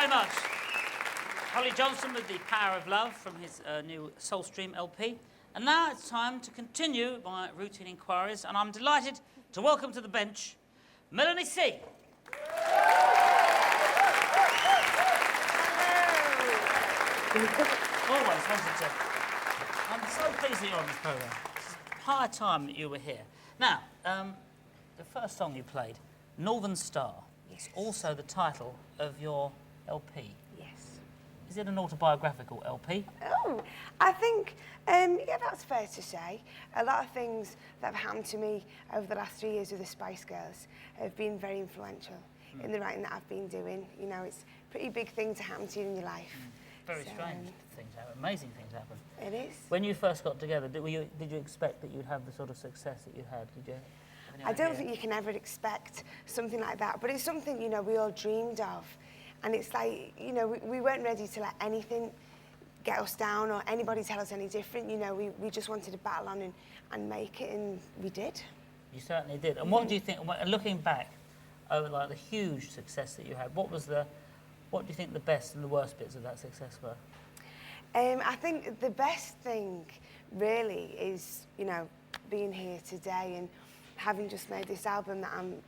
very much. Holly Johnson with The Power of Love from his new Soulstream LP. And now it's time to continue my routine inquiries, and I'm delighted to welcome to the bench Melanie C. Always wanted to. I'm so pleased that you're on this programme. It's high time that you were here. Now, the first song you played, Northern Star, Yes. is also the title of your LP. Yes. Is it an autobiographical LP? Oh, I think, yeah, that's fair to say. A lot of things that have happened to me over the last 3 years with the Spice Girls have been very influential in the writing that I've been doing. You know, it's a pretty big thing to happen to you in your life. Very strange things happen, amazing things happen. It is. When you first got together, did you expect that you'd have the sort of success that you had? Did you? Have any I don't idea? think you can ever expect something like that, but it's something, you know, we all dreamed of. And it's like, you know, we weren't ready to let anything get us down or anybody tell us any different. You know, we just wanted to battle on and make it, and we did. You certainly did. And what do you think, looking back over like the huge success that you had, what do you think the best and the worst bits of that success were? I think the best thing really is, you know, being here today and having just made this album that I'm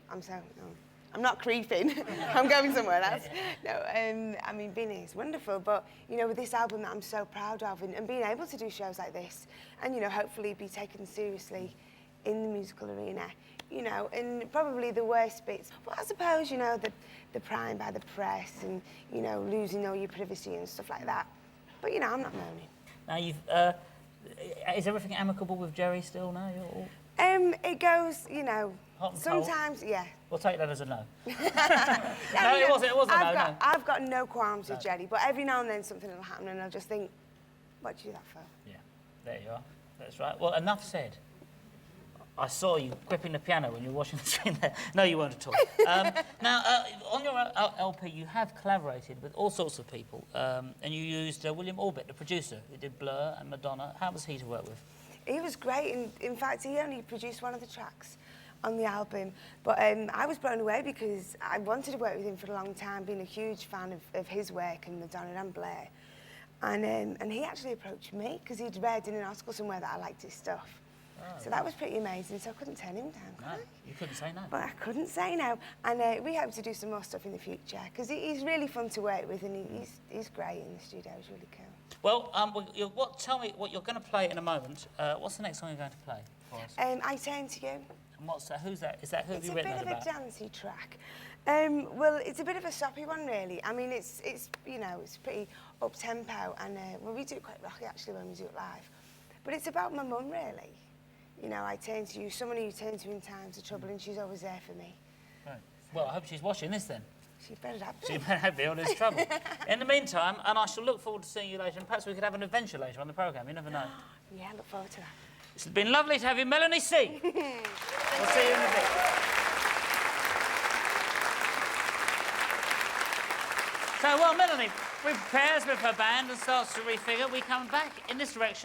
not creeping. I'm going somewhere else. No, I mean, being here is wonderful, but, you know, with this album that I'm so proud of and being able to do shows like this and, you know, hopefully be taken seriously in the musical arena, you know, and probably the worst bits. Well, I suppose, you know, the prying by the press and, you know, losing all your privacy and stuff like that. But, you know, I'm not moaning. Now, is everything amicable with Jerry still now? You're all... It goes, you know, Hot and sometimes, cold? yeah. We'll take that as a no. No, it wasn't a no. I've got no qualms with Jerry, but every now and then something will happen and I'll just think, what'd you do that for? Yeah, there you are. That's right. Well, enough said. I saw you gripping the piano when you were watching the screen there. No, you weren't at all. Now, on your LP, you have collaborated with all sorts of people, and you used William Orbit, the producer, who did Blur and Madonna. How was he to work with? He was great, and in fact, he only produced one of the tracks on the album. But I was blown away because I wanted to work with him for a long time, being a huge fan of his work and Madonna and Blair. And he actually approached me because he'd read in an article somewhere that I liked his stuff. Oh, so that was pretty amazing, so I couldn't turn him down, could I? You couldn't say no. But I couldn't say no. And we hope to do some more stuff in the future, because he's really fun to work with, and he's great in the studio. He's really cool. Well, tell me what you're going to play in a moment. What's the next song you're going to play for us? I Turn to You. And what's that? Who's that? Is that who have you written that about? It's a bit of a dancey track. Well, it's a bit of a soppy one, really. I mean, it's you know, it's pretty up-tempo, and well, we do it quite rocky, actually, when we do it live. But it's about my mum, really. You know, I turn to you, someone who you turn to in times of trouble, and she's always there for me. Right. Well, I hope she's watching this then. She better have She better be on this trouble. In the meantime, and I shall look forward to seeing you later, and perhaps we could have an adventure later on the programme, you never know. Yeah, look forward to that. It's been lovely to have you, Melanie C. We'll see you in a bit. So, well, Melanie, we prepares with her band and starts to refigure. We come back in this direction.